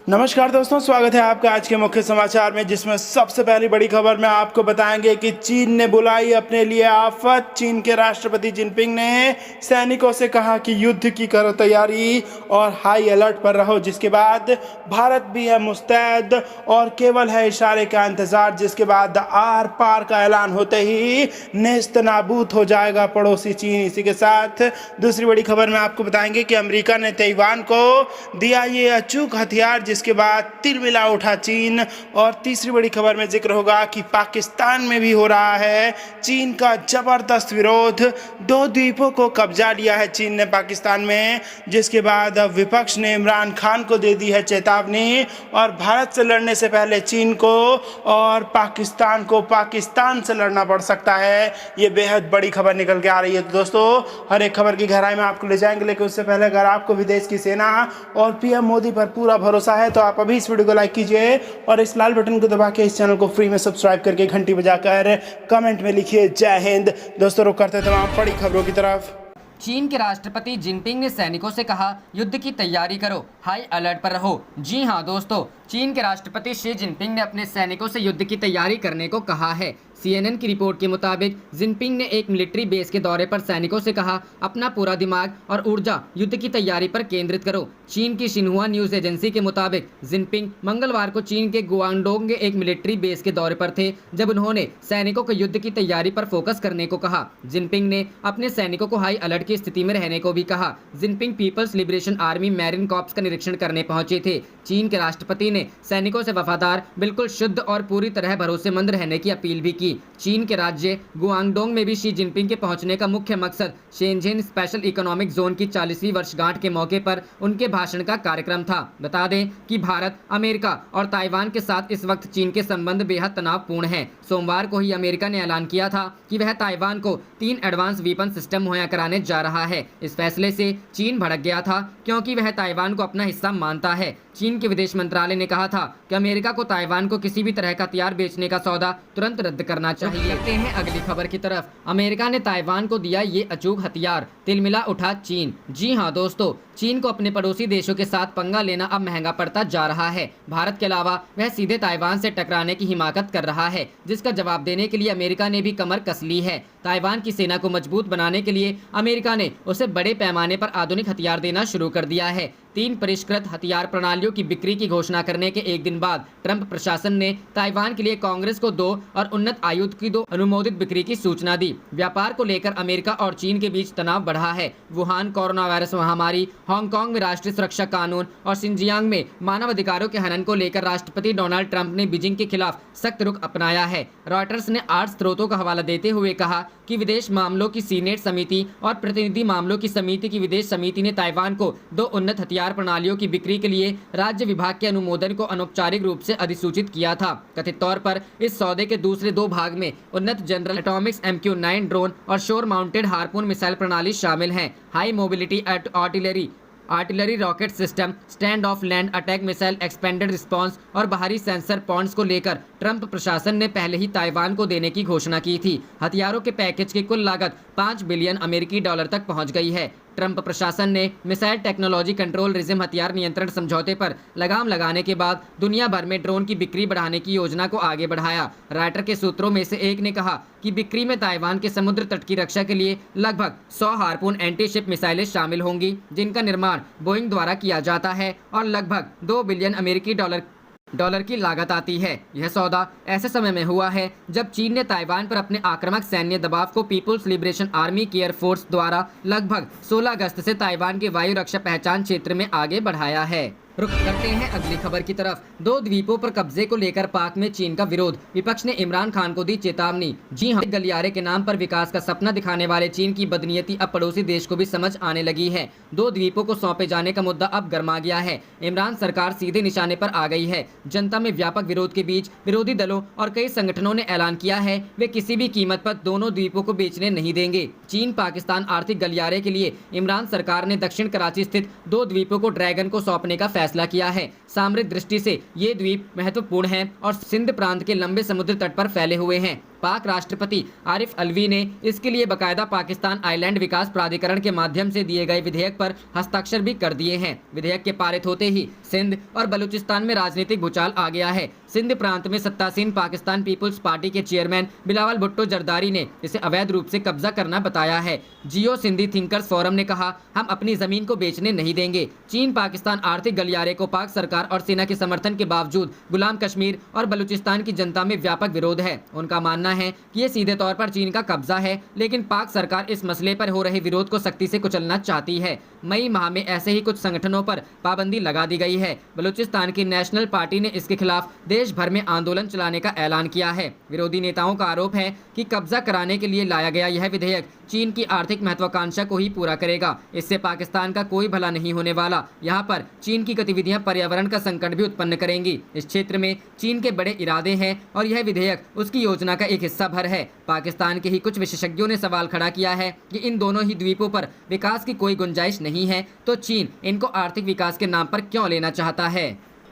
नमस्कार दोस्तों, स्वागत है आपका आज के मुख्य समाचार में, जिसमें सबसे पहली बड़ी खबर में आपको बताएंगे कि चीन ने बुलाई अपने लिए आफत। चीन के राष्ट्रपति जिनपिंग ने सैनिकों से कहा कि युद्ध की करो तैयारी और हाई अलर्ट पर रहो, जिसके बाद भारत भी है मुस्तैद और केवल है इशारे का इंतजार, जिसके बाद आर पार का ऐलान होते ही नेस्त नाबूद हो जाएगा पड़ोसी चीन। इसी के साथ दूसरी बड़ी खबर में आपको बताएंगे कि अमेरिका ने ताइवान को दिया ये अचूक हथियार, जिसके बाद तिलमिला उठा चीन। और तीसरी बड़ी खबर में जिक्र होगा कि पाकिस्तान में भी हो रहा है चीन का जबरदस्त विरोध। 2 द्वीपों को कब्जा लिया है चीन ने पाकिस्तान में, जिसके बाद विपक्ष ने इमरान खान को दे दी है चेतावनी और भारत से लड़ने से पहले चीन को और पाकिस्तान को पाकिस्तान से लड़ना पड़ सकता है। ये बेहद बड़ी खबर निकल के आ रही है। तो दोस्तों, हर एक खबर की गहराई में आपको ले जाएंगे, लेकिन उससे पहले अगर आपको विदेश की सेना और पीएम मोदी पर पूरा भरोसा है तो आप अभी इस वीडियो को लाइक कीजिए और इस लाल बटन को दबा के इस चैनल को फ्री में सब्सक्राइब करके घंटी बजाकर कमेंट में लिखिए जय हिंद। दोस्तों, रुक करते तमाम बड़ी खबरों की तरफ। चीन के राष्ट्रपति जिनपिंग ने सैनिकों से कहा, युद्ध की तैयारी करो, हाई अलर्ट पर रहो। जी हां दोस्तों, चीन के राष्ट्रपति शी जिनपिंग ने अपने सैनिकों से युद्ध की तैयारी करने को कहा है। CNN की रिपोर्ट के मुताबिक जिनपिंग ने एक मिलिट्री बेस के दौरे पर सैनिकों से कहा, अपना पूरा दिमाग और ऊर्जा युद्ध की तैयारी पर केंद्रित करो। चीन की शिन्हुआ न्यूज एजेंसी के मुताबिक जिनपिंग मंगलवार को चीन के गुआंगडोंग के एक मिलिट्री बेस के दौरे पर थे, जब उन्होंने सैनिकों को युद्ध की तैयारी पर फोकस करने को कहा। जिनपिंग ने अपने सैनिकों को हाई अलर्ट की स्थिति में रहने को भी कहा। Jinping People's Liberation Army marine corps का निरीक्षण करने पहुंचे थे। चीन के राष्ट्रपति ने सैनिकों से वफादार, बिल्कुल शुद्ध और पूरी तरह भरोसेमंद रहने की अपील भी की। चीन के राज्य गुआंगडोंग में भी शी जिनपिंग के पहुंचने का मुख्य मकसद शेनझेन स्पेशल इकोनॉमिक जोन की 40वीं वर्षगांठ के मौके पर उनके भाषण का कार्यक्रम था। बता दें कि भारत, अमेरिका और ताइवान के साथ इस वक्त चीन के संबंध बेहद तनावपूर्ण हैं। सोमवार को ही अमेरिका ने ऐलान किया था कि वह ताइवान को 3 एडवांस वेपन सिस्टम मुहैया कराने जा रहा है। इस फैसले से चीन भड़क गया था, क्योंकि वह ताइवान को अपना हिस्सा मानता है। चीन के विदेश मंत्रालय ने कहा था कि अमेरिका को ताइवान को किसी भी तरह का हथियार बेचने का सौदा तुरंत रद्द करना चाहिए। करते हैं अगली खबर की तरफ। अमेरिका ने ताइवान को दिया ये अचूक हथियार, तिलमिला उठा चीन। जी हां दोस्तों, चीन को अपने पड़ोसी देशों के साथ पंगा लेना अब महंगा पड़ता जा रहा है। भारत के अलावा वह सीधे ताइवान से टकराने की हिमाकत कर रहा है, जिसका जवाब देने के लिए अमेरिका ने भी कमर कस ली है। ताइवान की सेना को मजबूत बनाने के लिए अमेरिका ने उसे बड़े पैमाने पर आधुनिक हथियार देना शुरू कर दिया है। 3 परिष्कृत हथियार प्रणालियों की बिक्री की घोषणा करने के एक दिन बाद ट्रंप प्रशासन ने ताइवान के लिए कांग्रेस को 2 और उन्नत आयुध की 2 अनुमोदित बिक्री की सूचना दी। व्यापार को लेकर अमेरिका और चीन के बीच तनाव बढ़ा है। वुहान कोरोना वायरस महामारी, हांगकांग में राष्ट्रीय सुरक्षा कानून और सिंजियांग में मानव अधिकारों के हनन को लेकर राष्ट्रपति डोनाल्ड ट्रंप ने बीजिंग के खिलाफ सख्त रुख अपनाया है। रॉयटर्स ने 8 स्रोतों का हवाला देते हुए कहा कि विदेश मामलों की सीनेट समिति और प्रतिनिधि मामलों की समिति की विदेश समिति ने ताइवान को 2 उन्नत हथियार प्रणालियों की बिक्री के लिए राज्य विभाग के अनुमोदन को अनौपचारिक रूप से अधिसूचित किया था। कथित तौर पर इस सौदे के दूसरे 2 भाग में उन्नत जनरल एटॉमिक्स MQ-9 ड्रोन और शोर माउंटेड हार्पून मिसाइल प्रणाली शामिल हैं। High mobility artillery rocket system, stand of land attack missile, expanded response और बाहरी सेंसर पॉइंट्स को लेकर ट्रंप प्रशासन ने पहले ही ताइवान को देने की घोषणा की थी। हथियारों के पैकेज की कुल लागत $5 बिलियन अमेरिकी डॉलर तक पहुंच गई है। ट्रंप प्रशासन ने मिसाइल टेक्नोलॉजी कंट्रोल रिजिम हथियार नियंत्रण समझौते पर लगाम लगाने के बाद दुनिया भर में ड्रोन की बिक्री बढ़ाने की योजना को आगे बढ़ाया। राइटर के सूत्रों में से एक ने कहा कि बिक्री में ताइवान के समुद्र तट की रक्षा के लिए लगभग 100 हार्पून एंटी शिप मिसाइलें शामिल होंगी, जिनका निर्माण बोइंग द्वारा किया जाता है और लगभग $2 बिलियन अमेरिकी डॉलर की लागत आती है। यह सौदा ऐसे समय में हुआ है जब चीन ने ताइवान पर अपने आक्रामक सैन्य दबाव को People's Liberation Army air force द्वारा लगभग 16 अगस्त से ताइवान के वायु रक्षा पहचान क्षेत्र में आगे बढ़ाया है। रुक करते हैं अगली खबर की तरफ। 2 द्वीपों पर कब्जे को लेकर पाक में चीन का विरोध, विपक्ष ने इमरान खान को दी चेतावनी। जी हां, गलियारे के नाम पर विकास का सपना दिखाने वाले चीन की बदनीयती अब पड़ोसी देश को भी समझ आने लगी है। 2 द्वीपों को सौंपे जाने का मुद्दा अब गर्मा गया है। इमरान सरकार सीधे निशाने पर आ गई है। जनता में व्यापक विरोध के बीच विरोधी दलों और कई संगठनों ने ऐलान किया है वे किसी भी कीमत पर दोनों द्वीपों को बेचने नहीं देंगे। चीन पाकिस्तान आर्थिक गलियारे के लिए इमरान सरकार ने दक्षिण कराची स्थित 2 द्वीपों को ड्रैगन को सौंपने का फैसला किया है। सामरिक दृष्टि से ये द्वीप महत्वपूर्ण हैं और सिंध प्रांत के लंबे समुद्र तट पर फैले हुए हैं। पाक राष्ट्रपति आरिफ अलवी ने इसके लिए बकायदा पाकिस्तान आइलैंड विकास प्राधिकरण के माध्यम से दिए गए विधेयक पर हस्ताक्षर भी कर दिए हैं। विधेयक के पारित होते ही सिंध और बलूचिस्तान में राजनीतिक भूचाल आ गया है। सिंध प्रांत में सत्तासीन पाकिस्तान पीपुल्स पार्टी के चेयरमैन बिलावल भुट्टो जरदारी ने इसे अवैध रूप से कब्जा करना बताया है। जियो सिंधी थिंकर्स फोरम ने कहा, हम अपनी जमीन को बेचने नहीं देंगे। चीन पाकिस्तान आर्थिक गलियारे को पाक सरकार और सेना के समर्थन के बावजूद गुलाम कश्मीर और बलूचिस्तान की जनता में व्यापक विरोध है। उनका मानना है कि ये सीधे तौर पर चीन का कब्जा है, लेकिन पाक सरकार इस मसले पर हो रहे विरोध को सख्ती से कुचलना चाहती है। मई माह में ऐसे ही कुछ संगठनों पर पाबंदी लगा दी गई है। बलूचिस्तान की नेशनल पार्टी ने इसके खिलाफ देश भर में आंदोलन चलाने का ऐलान किया है। विरोधी नेताओं का आरोप है कि कब्जा कराने के लिए लाया गया यह विधेयक चीन की आर्थिक महत्वाकांक्षा को ही पूरा करेगा। इससे पाकिस्तान का कोई भला नहीं होने वाला। यहाँ पर चीन की गतिविधियां पर्यावरण का संकट भी उत्पन्न करेंगी। इस क्षेत्र में चीन के बड़े इरादे हैं और यह विधेयक उसकी योजना का एक हिस्सा भर है। पाकिस्तान के ही कुछ विशेषज्ञों ने सवाल खड़ा किया है कि इन दोनों ही द्वीपों पर विकास की कोई गुंजाइश नहीं है, तो चीन इनको आर्थिक विकास के नाम पर क्यों लेना चाहता है।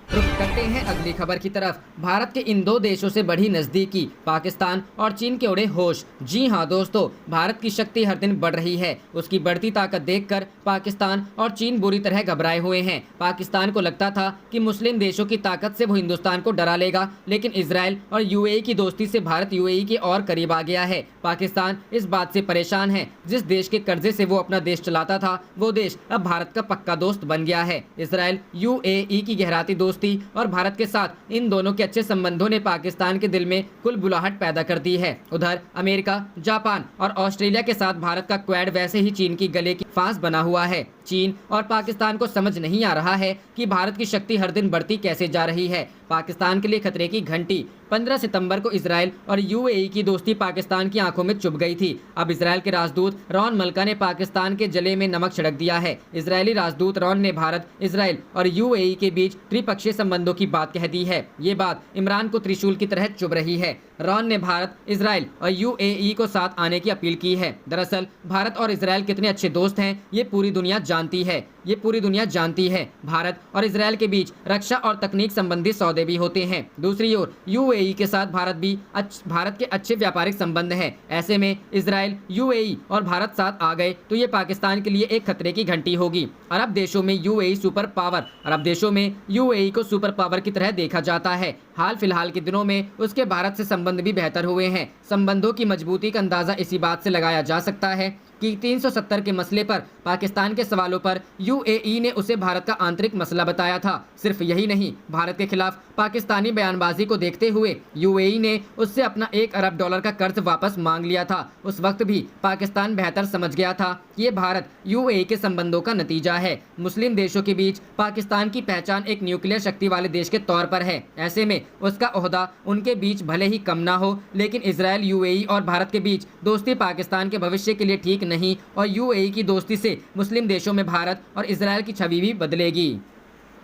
रुख करते हैं अगली खबर की तरफ। भारत के इन दो देशों से बढ़ी नजदीकी, पाकिस्तान और चीन के उड़े होश। जी हां दोस्तों, भारत की शक्ति हर दिन बढ़ रही है। उसकी बढ़ती ताकत देखकर पाकिस्तान और चीन बुरी तरह घबराए हुए हैं। पाकिस्तान को लगता था कि मुस्लिम देशों की ताकत से वो हिंदुस्तान को डरा लेगा, लेकिन इजराइल और यूएई की दोस्ती से भारत यूएई के और करीब आ गया है। पाकिस्तान इस बात से परेशान है, जिस देश के कर्जे से वो अपना देश चलाता था, वो देश अब भारत का पक्का दोस्त बन गया है। इजराइल यूएई की गहराती दोस्ती और भारत के साथ इन दोनों के अच्छे संबंधों ने पाकिस्तान के दिल में कुलबुलाहट पैदा कर दी है। उधर अमेरिका, जापान और ऑस्ट्रेलिया के साथ भारत का क्वाड वैसे ही चीन की गले की फांस बना हुआ है। चीन और पाकिस्तान को समझ नहीं आ रहा है कि भारत की शक्ति हर दिन बढ़ती कैसे जा रही है। पाकिस्तान के लिए खतरे की घंटी। 15 सितंबर को इजराइल और यूएई की दोस्ती पाकिस्तान की आंखों में चुभ गई थी। अब इजराइल के राजदूत रॉन मल्का ने पाकिस्तान के जले में नमक छिड़क दिया है। इजरायली राजदूत रॉन ने भारत, इजराइल और यूएई के बीच त्रिपक्षीय संबंधों की बात कह दी है। ये बात इमरान को त्रिशूल की तरह चुभ रही है। रॉन ने भारत, इजराइल और यूएई को साथ आने की अपील की है। दरअसल भारत और इजराइल कितने अच्छे दोस्त हैं, ये पूरी दुनिया जानती है। भारत और इजराइल के बीच रक्षा और तकनीक संबंधी सौदे भी होते हैं। दूसरी ओर यूएई के साथ भारत के अच्छे व्यापारिक संबंध हैं। ऐसे में इजराइल, यूएई और भारत साथ आ गए तो ये पाकिस्तान के लिए एक खतरे की घंटी होगी। अरब देशों में यूएई को सुपर पावर की तरह देखा जाता है। हाल फिलहाल के दिनों में उसके भारत से संबंध भी बेहतर हुए हैं। संबंधों की मजबूती का अंदाजा इसी बात से लगाया जा सकता है कि 370 के मसले पर पाकिस्तान के सवालों पर यूएई ने उसे भारत का आंतरिक मसला बताया था। सिर्फ यही नहीं, भारत के खिलाफ पाकिस्तानी बयानबाजी को देखते हुए यूएई ने उससे अपना $1 अरब का कर्ज वापस मांग लिया था। उस वक्त भी पाकिस्तान बेहतर समझ गया था कि ये भारत यूएई के संबंधों का नतीजा है। मुस्लिम देशों के बीच पाकिस्तान की पहचान एक न्यूक्लियर शक्ति वाले देश के तौर पर है। ऐसे में उसका ओहदा उनके बीच भले ही कम ना हो, लेकिन इजराइल, यूएई और भारत के बीच दोस्ती पाकिस्तान के भविष्य के लिए ठीक नहीं और यूएई की दोस्ती से मुस्लिम देशों में भारत और इजराइल की छवि भी बदलेगी।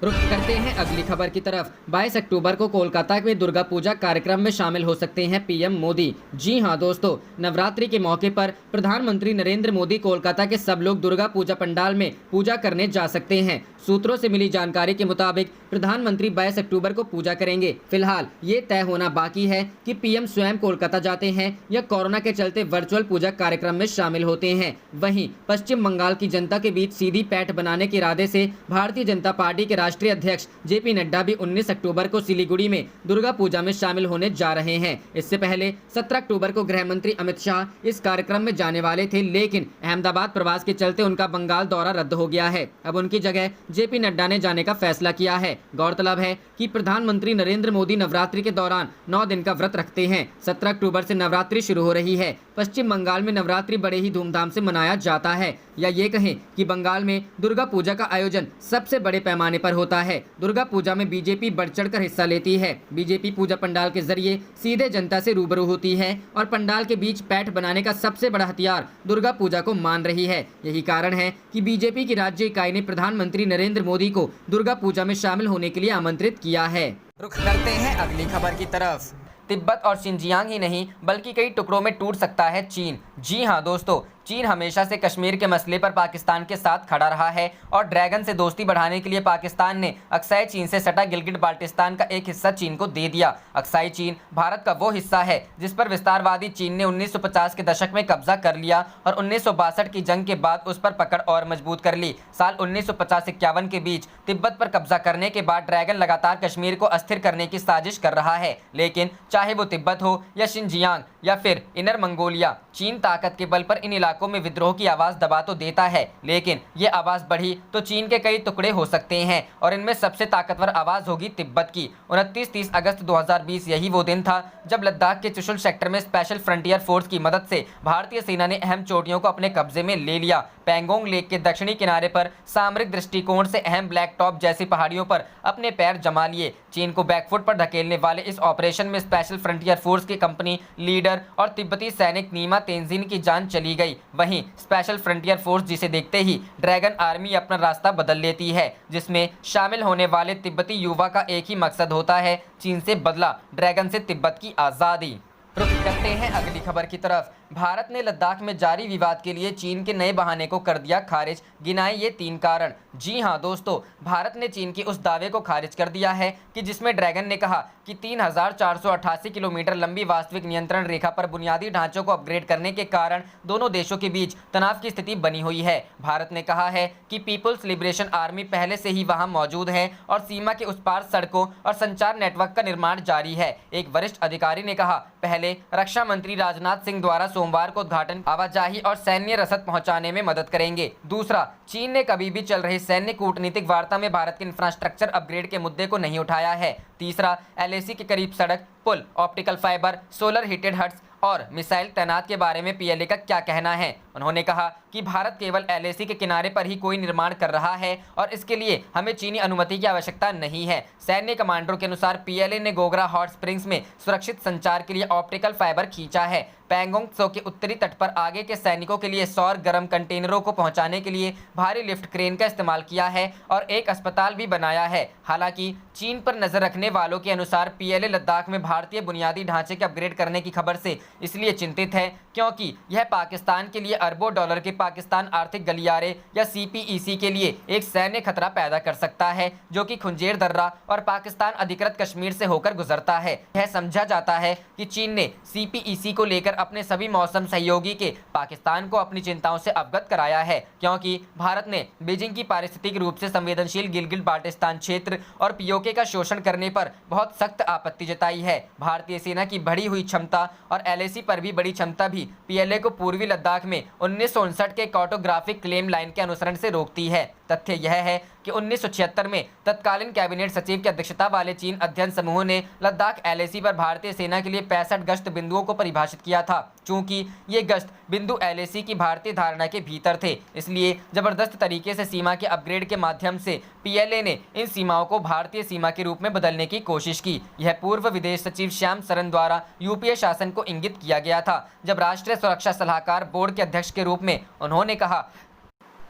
रुख करते हैं अगली खबर की तरफ। 22 अक्टूबर को कोलकाता में दुर्गा पूजा कार्यक्रम में शामिल हो सकते हैं पीएम मोदी। जी हां दोस्तों, नवरात्रि के मौके पर प्रधानमंत्री नरेंद्र मोदी कोलकाता के सब लोग दुर्गा पूजा पंडाल में पूजा करने जा सकते हैं। सूत्रों से मिली जानकारी के मुताबिक प्रधानमंत्री 22 अक्टूबर को पूजा करेंगे। फिलहाल ये तय होना बाकी है कि पीएम स्वयं कोलकाता जाते हैं या कोरोना के चलते वर्चुअल पूजा कार्यक्रम में शामिल होते हैं। वहीं पश्चिम बंगाल की जनता के बीच सीधी पैठ बनाने के इरादे से भारतीय जनता पार्टी के राष्ट्रीय अध्यक्ष जेपी नड्डा भी 19 अक्टूबर को सिलीगुड़ी में दुर्गा पूजा में शामिल होने जा रहे हैं। इससे पहले 17 अक्टूबर को गृह मंत्री अमित शाह इस कार्यक्रम में जाने वाले थे, लेकिन अहमदाबाद प्रवास के चलते उनका बंगाल दौरा रद्द हो गया है। अब उनकी जगह जेपी नड्डा ने जाने का फैसला किया है। गौरतलब है कि प्रधानमंत्री नरेंद्र मोदी नवरात्रि के दौरान 9 दिन का व्रत रखते हैं। 17 अक्टूबर से नवरात्रि शुरू हो रही है। पश्चिम बंगाल में नवरात्रि बड़े ही धूमधाम से मनाया जाता है, या ये कहें कि बंगाल में दुर्गा पूजा का आयोजन सबसे बड़े पैमाने पर होता है। दुर्गा पूजा में बीजेपी बढ़ चढ़कर हिस्सा लेती है। बीजेपी पूजा पंडाल के जरिए सीधे जनता से रूबरू होती है और पंडाल के बीच पैठ बनाने का सबसे बड़ा हथियार दुर्गा पूजा को मान रही है। यही कारण है कि बीजेपी की राज्य इकाई ने प्रधानमंत्री नरेंद्र मोदी को दुर्गा पूजा में शामिल होने के लिए आमंत्रित किया है। रुख करते हैं अगली खबर की तरफ। तिब्बत और शिनजियांग ही नहीं बल्कि कई टुकड़ों में टूट सकता है चीन। जी हां दोस्तों, चीन हमेशा से कश्मीर के मसले पर पाकिस्तान के साथ खड़ा रहा है और ड्रैगन से दोस्ती बढ़ाने के लिए पाकिस्तान ने अक्साई चीन से सटा गिलगिट बाल्टिस्तान का एक हिस्सा चीन को दे दिया। अक्साई चीन भारत का वो हिस्सा है जिस पर विस्तारवादी चीन ने 1950 के दशक में कब्जा कर लिया और 1962 की जंग के बाद उस पर पकड़ और मजबूत कर ली। साल 1950-51 के बीच तिब्बत पर कब्जा करने के बाद ड्रैगन लगातार कश्मीर को अस्थिर करने की साजिश कर रहा है, लेकिन चाहे वो तिब्बत हो या शिनजियांग या फिर इनर मंगोलिया, चीन ताकत के बल पर इन इलाकों में विद्रोह की आवाज दबा तो देता है, लेकिन ये आवाज बढ़ी तो चीन के कई टुकड़े हो सकते हैं और इनमें सबसे ताकतवर आवाज होगी तिब्बत की। 29-30 अगस्त 2020 यही वो दिन था जब लद्दाख के चुशुल सेक्टर में स्पेशल फ्रंटियर फोर्स की मदद से भारतीय सेना ने अहम चोटियों को अपने कब्जे में ले लिया। पैंगोंग लेक के दक्षिणी किनारे पर सामरिक दृष्टिकोण से अहम ब्लैक टॉप जैसी पहाड़ियों पर अपने पैर जमा लिए। चीन को बैकफुट पर धकेलने वाले इस ऑपरेशन में स्पेशल फ्रंटियर फोर्स की कंपनी लीडर और तिब्बती सैनिक नीमा तेंजिन की जान चली गई। वहीं स्पेशल फ्रंटियर फोर्स जिसे देखते ही ड्रैगन आर्मी अपना रास्ता बदल लेती है, जिसमें शामिल होने वाले तिब्बती युवा का एक ही मकसद होता है, चीन से बदला, ड्रैगन से तिब्बत की आज़ादी। रुक करते हैं अगली खबर की तरफ। भारत ने लद्दाख में जारी विवाद के लिए चीन के नए बहाने को कर दिया खारिज, गिनाए ये 3 कारण। जी हां दोस्तों, भारत ने चीन के उस दावे को खारिज कर दिया है कि जिसमें ड्रैगन ने कहा कि 3488 किलोमीटर लंबी वास्तविक नियंत्रण रेखा पर बुनियादी ढांचों को अपग्रेड करने के कारण दोनों देशों के बीच तनाव की स्थिति बनी हुई है। भारत ने कहा है कि पीपुल्स लिबरेशन आर्मी पहले से ही वहां मौजूद है और सीमा के उस पार सड़कों और संचार नेटवर्क का निर्माण जारी है। एक वरिष्ठ अधिकारी ने कहा, पहले रक्षा मंत्री राजनाथ सिंह द्वारा सोमवार को उद्घाटन आवाजाही और सैन्य रसद पहुंचाने में मदद करेंगे। दूसरा, चीन ने कभी भी चल रही सैन्य कूटनीतिक वार्ता में भारत के इंफ्रास्ट्रक्चर अपग्रेड के मुद्दे को नहीं उठाया है। तीसरा, एलएसी के करीब सड़क, पुल, optical fibre, solar heated huts और मिसाइल तैनात के बारे में पीएलए का क्या कहना है। उन्होंने कहा कि भारत केवल एलएसी के किनारे पर ही कोई निर्माण कर रहा है और इसके लिए हमें चीनी अनुमति की आवश्यकता नहीं है। सैन्य कमांडरों के अनुसार पीएलए ने गोगरा हॉट स्प्रिंग्स में सुरक्षित संचार के लिए ऑप्टिकल फाइबर खींचा है। पैंगोंग त्सो के उत्तरी तट पर आगे के सैनिकों के लिए सौर गर्म कंटेनरों को पहुंचाने के लिए भारी लिफ्ट क्रेन का इस्तेमाल किया है और एक अस्पताल भी बनाया है। हालांकि चीन पर नजर रखने वालों के अनुसार पीएलए लद्दाख में भारतीय बुनियादी ढांचे के अपग्रेड करने की खबर से इसलिए चिंतित है क्योंकि यह पाकिस्तान के लिए अरबों डॉलर के पाकिस्तान आर्थिक गलियारे या सीपीईसी के लिए एक सैन्य खतरा पैदा कर सकता है, जो कि खुंजेर दर्रा और पाकिस्तान अधिकृत कश्मीर से होकर गुजरता है। यह समझा जाता है कि चीन ने सीपीईसी को लेकर अपने सभी मौसम सहयोगी के पाकिस्तान को अपनी चिंताओं से अवगत कराया है, क्योंकि भारत ने बीजिंग की पारिस्थितिक रूप से संवेदनशील गिलगिट बाल्टिस्तान क्षेत्र और पीओके का शोषण करने पर बहुत सख्त आपत्ति जताई है। भारतीय सेना की बढ़ी हुई क्षमता और एलएसी पर भी बड़ी क्षमता भी पीएलए को पूर्वी लद्दाख में 1959 के कार्टोग्राफिक क्लेम लाइन के अनुसरण से रोकती है। तथ्य यह है कि 1976 में तत्कालीन कैबिनेट सचिव की अध्यक्षता वाले चीन अध्ययन समूह ने लद्दाख एलएसी पर भारतीय सेना के लिए 65 गश्त बिंदुओं को परिभाषित किया था। चूंकि ये गश्त बिंदु एलएसी की भारतीय धारणा के भीतर थे, इसलिए जबरदस्त तरीके से सीमा के अपग्रेड के माध्यम से पीएलए ने इन सीमाओं को भारतीय सीमा के रूप में बदलने की कोशिश की। यह पूर्व विदेश सचिव श्याम सरन द्वारा यूपीए शासन को इंगित किया गया था, जब राष्ट्रीय सुरक्षा सलाहकार बोर्ड के अध्यक्ष के रूप में उन्होंने कहा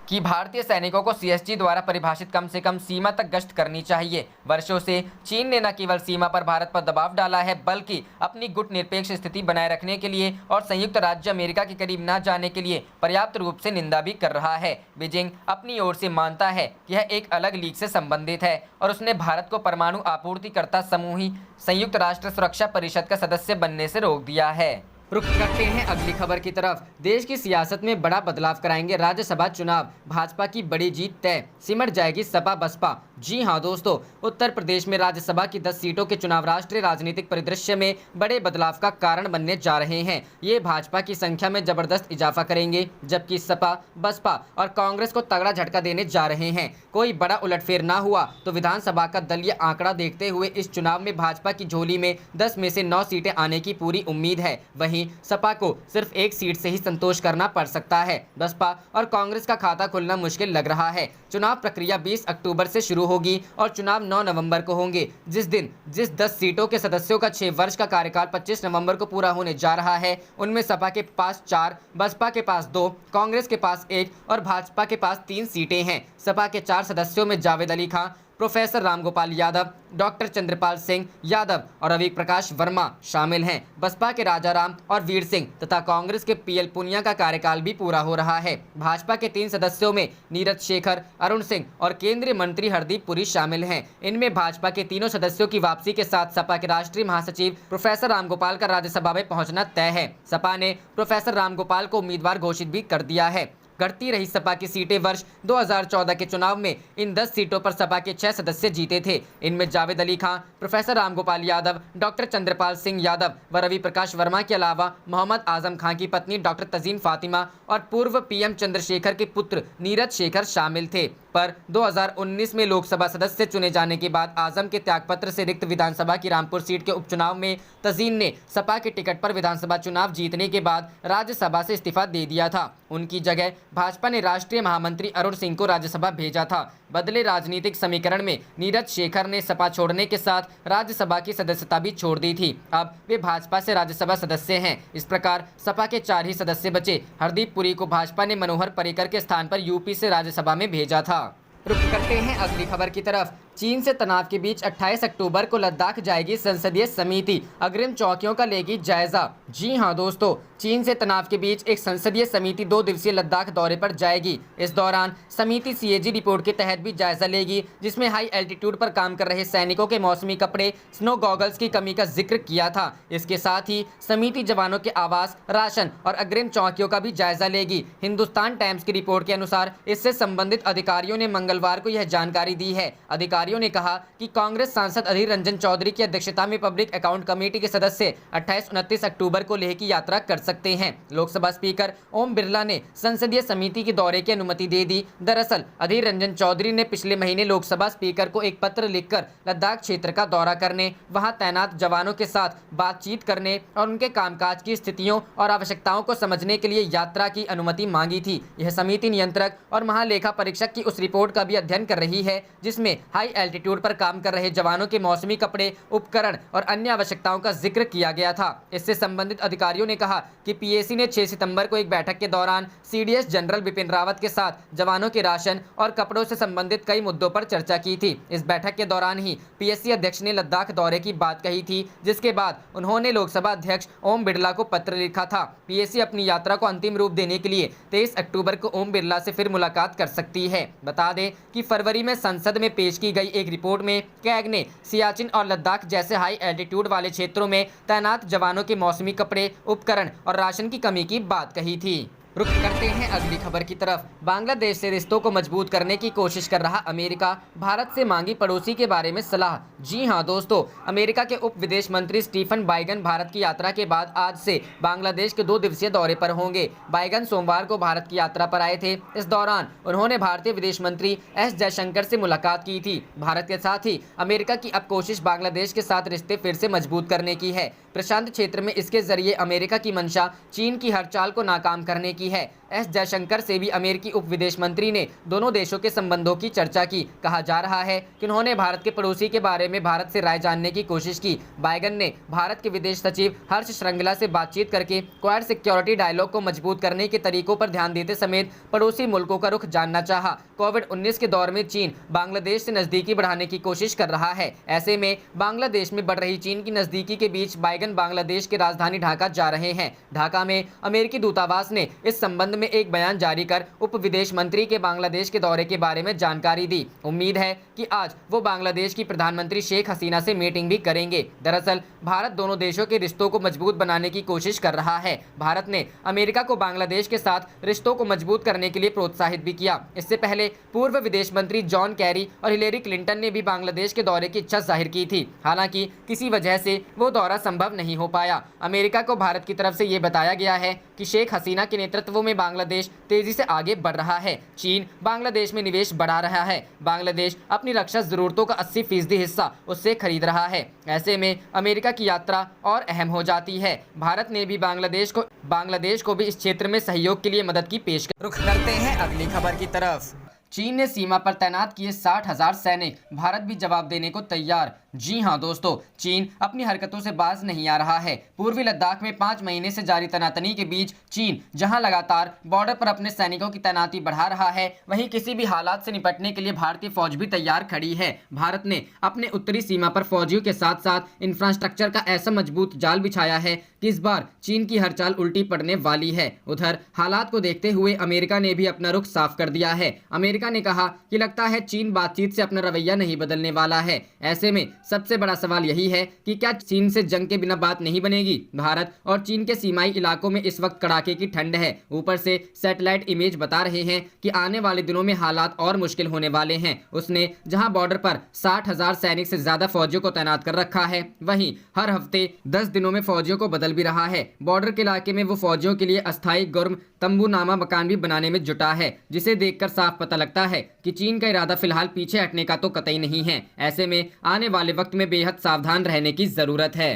कि भारतीय सैनिकों को सीएसजी द्वारा परिभाषित कम से कम सीमा तक गश्त करनी चाहिए। वर्षों से चीन ने न केवल सीमा पर भारत पर दबाव डाला है, बल्कि अपनी गुट निरपेक्ष स्थिति बनाए रखने के लिए और संयुक्त राज्य अमेरिका के करीब न जाने के लिए पर्याप्त रूप से निंदा भी कर रहा है। बीजिंग अपनी ओर से मानता है कि यह एक अलग लीग से संबंधित है और उसने भारत को परमाणु आपूर्तिकर्ता समूह संयुक्त राष्ट्र सुरक्षा परिषद का सदस्य बनने से रोक दिया है। रुक करते हैं अगली खबर की तरफ। देश की सियासत में बड़ा बदलाव कराएंगे राज्यसभा चुनाव, भाजपा की बड़ी जीत तय, सिमट जाएगी सपा बसपा। जी हां दोस्तों, उत्तर प्रदेश में राज्यसभा की 10 सीटों के चुनाव राष्ट्रीय राजनीतिक परिदृश्य में बड़े बदलाव का कारण बनने जा रहे हैं। ये भाजपा की संख्या में जबरदस्त इजाफा करेंगे, जबकि सपा बसपा और कांग्रेस को तगड़ा झटका देने जा रहे हैं। कोई बड़ा उलटफेर ना हुआ तो विधानसभा का दलीय आंकड़ा देखते हुए इस चुनाव में भाजपा की झोली में 10 में से 9 सीटें आने की पूरी उम्मीद है। वहीं सपा को सिर्फ 1 सीट से ही संतोष करना पड़ सकता है। बसपा और कांग्रेस का खाता खुलना मुश्किल लग रहा है। चुनाव प्रक्रिया 20 अक्टूबर से शुरू होगी और चुनाव 9 नवंबर को होंगे। जिस 10 सीटों के सदस्यों का 6 वर्ष का कार्यकाल 25 नवंबर को पूरा होने जा रहा है, उनमें सपा के पास 4, बसपा के पास 2, कांग्रेस के पास 1 और भाजपा के पास 3 सीटें हैं। सपा के 4 सदस्यों में जावेद अली खां, प्रोफेसर रामगोपाल यादव, डॉक्टर चंद्रपाल सिंह यादव और रवि प्रकाश वर्मा शामिल हैं। बसपा के राजाराम और वीर सिंह तथा कांग्रेस के पीएल पुनिया का कार्यकाल भी पूरा हो रहा है। भाजपा के 3 सदस्यों में नीरज शेखर, अरुण सिंह और केंद्रीय मंत्री हरदीप पुरी शामिल हैं। इनमें भाजपा के तीनों सदस्यों की वापसी के साथ सपा के राष्ट्रीय महासचिव प्रोफेसर रामगोपाल का राज्यसभा में पहुंचना तय है। सपा ने प्रोफेसर रामगोपाल को उम्मीदवार घोषित भी कर दिया है। घटती रही सपा की सीटें वर्ष 2014 के चुनाव में इन 10 सीटों पर सपा के 6 सदस्य जीते थे। इनमें जावेद अली खां, प्रोफेसर रामगोपाल यादव, डॉक्टर चंद्रपाल सिंह यादव व रवि प्रकाश वर्मा के अलावा मोहम्मद आजम खां की पत्नी डॉक्टर तजीन फातिमा और पूर्व पीएम चंद्रशेखर के पुत्र नीरज शेखर शामिल थे। पर 2019 में लोकसभा सदस्य चुने जाने के बाद आजम के त्यागपत्र से रिक्त विधानसभा की रामपुर सीट के उपचुनाव में तजीन ने सपा के टिकट पर विधानसभा चुनाव जीतने के बाद राज्यसभा से इस्तीफा दे दिया था। उनकी जगह भाजपा ने राष्ट्रीय महामंत्री अरुण सिंह को राज्यसभा भेजा था। बदले राजनीतिक समीकरण में नीरज शेखर ने सपा छोड़ने के साथ राज्यसभा की सदस्यता भी छोड़ दी थी। अब वे भाजपा से राज्यसभा सदस्य हैं। इस प्रकार सपा के 4 ही सदस्य बचे। हरदीप पुरी को भाजपा ने मनोहर पर्रिकर के स्थान पर यूपी से राज्यसभा में भेजा था। रुख करते हैं अगली खबर की तरफ। चीन से तनाव के बीच 28 अक्टूबर को लद्दाख जाएगी संसदीय समिति, अग्रिम चौकियों का लेगी जायजा। जी हां दोस्तों, चीन से तनाव के बीच एक संसदीय समिति 2 दिवसीय लद्दाख दौरे पर जाएगी। इस दौरान समिति सीएजी रिपोर्ट के तहत भी जायजा लेगी, जिसमें हाई एल्टीट्यूड पर काम कर रहे सैनिकों के मौसमी कपड़े, स्नो गॉगल्स की कमी का जिक्र किया था। इसके साथ ही समिति जवानों के आवास, राशन और अग्रिम चौकियों का भी जायजा लेगी। हिंदुस्तान टाइम्स की रिपोर्ट के अनुसार इससे संबंधित अधिकारियों ने मंगलवार को यह जानकारी दी है। अधिकारियों ने कहा कि कांग्रेस सांसद अधीर रंजन चौधरी की अध्यक्षता में पब्लिक अकाउंट कमेटी के सदस्य 28-29 अक्टूबर को लेह की यात्रा कर सकते हैं। लोकसभा स्पीकर ओम बिरला ने संसदीय समिति के दौरे की अनुमति दे दी। दरअसल अधीर रंजन चौधरी ने पिछले महीने लोकसभा स्पीकर को एक पत्र लिखकर लद्दाख क्षेत्र का दौरा करने, वहां तैनात जवानों के साथ बातचीत करने और उनके कामकाज की स्थितियों और आवश्यकताओं को समझने के लिए यात्रा की अनुमति मांगी थी। यह समिति नियंत्रक और महालेखा परीक्षक की उस रिपोर्ट का भी अध्ययन कर रही है, जिसमें हाई एल्टीट्यूड पर काम कर रहे जवानों के मौसमी कपड़े, उपकरण और अन्य आवश्यकताओं का जिक्र किया गया था। इससे संबंधित अधिकारियों ने कहा कि पीएसी ने 6 सितंबर को एक बैठक के दौरान सीडीएस जनरल बिपिन रावत के साथ जवानों के राशन और कपड़ों से संबंधित कई मुद्दों पर चर्चा की थी। इस बैठक के दौरान ही पीएससी अध्यक्ष ने लद्दाख दौरे की बात कही थी, जिसके बाद उन्होंने लोकसभा अध्यक्ष ओम बिरला को पत्र लिखा था। पीएससी अपनी यात्रा को अंतिम रूप देने के लिए 23 अक्टूबर को ओम बिरला से फिर मुलाकात कर सकती है। बता दें कि फरवरी में संसद में पेश की गई एक रिपोर्ट में कैग ने सियाचिन और लद्दाख जैसे हाई एल्टीट्यूड वाले क्षेत्रों में तैनात जवानों के मौसमी कपड़े, उपकरण और राशन की कमी की बात कही थी। रुख करते हैं अगली खबर की तरफ। बांग्लादेश से रिश्तों को मजबूत करने की कोशिश कर रहा अमेरिका, भारत से मांगी पड़ोसी के बारे में सलाह। जी हां दोस्तों, अमेरिका के उप विदेश मंत्री स्टीफन बाइगन भारत की यात्रा के बाद आज से बांग्लादेश के 2 दिवसीय दौरे पर होंगे। बाइगन सोमवार को भारत की यात्रा पर आए थे। इस दौरान उन्होंने भारतीय विदेश मंत्री एस जयशंकर से मुलाकात की थी। भारत के साथ ही अमेरिका की अब कोशिश बांग्लादेश के साथ रिश्ते फिर से मजबूत करने की है। प्रशांत क्षेत्र में इसके जरिए अमेरिका की मंशा चीन की हर चाल को नाकाम करने की है। एस जयशंकर से भी अमेरिकी उप विदेश मंत्री ने दोनों देशों के संबंधों की चर्चा की। कहा जा रहा है कि उन्होंने भारत के पड़ोसी के बारे में भारत से राय जानने की कोशिश की। बाइगन ने भारत के विदेश सचिव हर्ष श्रृंगला से बातचीत करके क्वाड सिक्योरिटी डायलॉग को मजबूत करने के तरीकों पर ध्यान देते समेत पड़ोसी मुल्कों का रुख जानना चाहा। कोविड-19 के दौर में चीन बांग्लादेश से नजदीकी बढ़ाने की कोशिश कर रहा है। ऐसे में बांग्लादेश में बढ़ रही चीन की नजदीकी के बीच बाइगन बांग्लादेश की राजधानी ढाका जा रहे हैं। ढाका में अमेरिकी दूतावास ने इस संबंध में एक बयान जारी कर उप विदेश मंत्री के बांग्लादेश के दौरे के बारे में जानकारी दी। उम्मीद है कि आज वो बांग्लादेश की प्रधानमंत्री शेख हसीना से मीटिंग भी करेंगे। दरअसल भारत दोनों देशों के रिश्तों को मजबूत बनाने की कोशिश कर रहा है। भारत ने अमेरिका को बांग्लादेश के साथ रिश्तों को मजबूत करने के लिए प्रोत्साहित भी किया। इससे पहले पूर्व विदेश मंत्री जॉन कैरी और हिलेरी क्लिंटन ने भी बांग्लादेश के दौरे की इच्छा जाहिर की थी। हालांकि किसी वजह से वो दौरा संभव नहीं हो पाया। अमेरिका को भारत की तरफ से ये बताया गया है कि शेख हसीना के नेतृत्व में बांग्लादेश तेजी से आगे बढ़ रहा है। चीन बांग्लादेश में निवेश बढ़ा रहा है। बांग्लादेश अपनी रक्षा जरूरतों का 80% हिस्सा उससे खरीद रहा है। ऐसे में अमेरिका की यात्रा और अहम हो जाती है। भारत ने भी बांग्लादेश को भी इस क्षेत्र में सहयोग के लिए मदद की पेशकश। रुख करते हैं अगली खबर की तरफ। चीन ने सीमा पर तैनात किए 60,000 सैनिक, भारत भी जवाब देने को तैयार। जी हां दोस्तों, चीन अपनी हरकतों से बाज नहीं आ रहा है। पूर्वी लद्दाख में 5 महीने से जारी तनातनी के बीच चीन जहां लगातार बॉर्डर पर अपने सैनिकों की तैनाती बढ़ा रहा है, वहीं किसी भी हालात से निपटने के लिए भारतीय फौज भी तैयार खड़ी है। भारत ने अपने उत्तरी सीमा पर फौजियों के साथ साथ इंफ्रास्ट्रक्चर का ऐसा मजबूत जाल बिछाया है कि इस बार चीन की हर चाल उल्टी पड़ने वाली है। उधर हालात को देखते हुए अमेरिका ने भी अपना रुख साफ कर दिया है। अमेरिका ने कहा कि लगता है चीन बातचीत से अपना रवैया नहीं बदलने वाला है। ऐसे में सबसे बड़ा सवाल यही है कि क्या चीन से जंग के बिना बात नहीं बनेगी। भारत और चीन के सीमाई इलाकों में इस वक्त कड़ाके की ठंड है। ऊपर से सैटेलाइट इमेज बता रहे हैं कि आने वाले दिनों में हालात और मुश्किल होने वाले हैं। उसने जहां बॉर्डर पर 60,000 सैनिक से ज्यादा फौजियों को तैनात कर रखा है, वहीं हर हफ्ते 10 दिनों में फौजियों को बदल भी रहा है। बॉर्डर के इलाके में वो फौजियों के लिए अस्थायी गर्म तंबूनामा मकान भी बनाने में जुटा है, जिसे देखकर साफ पता लगता है कि चीन का इरादा फिलहाल पीछे हटने का तो कतई नहीं है। ऐसे में आने वाले वक्त में बेहद सावधान रहने की जरूरत है।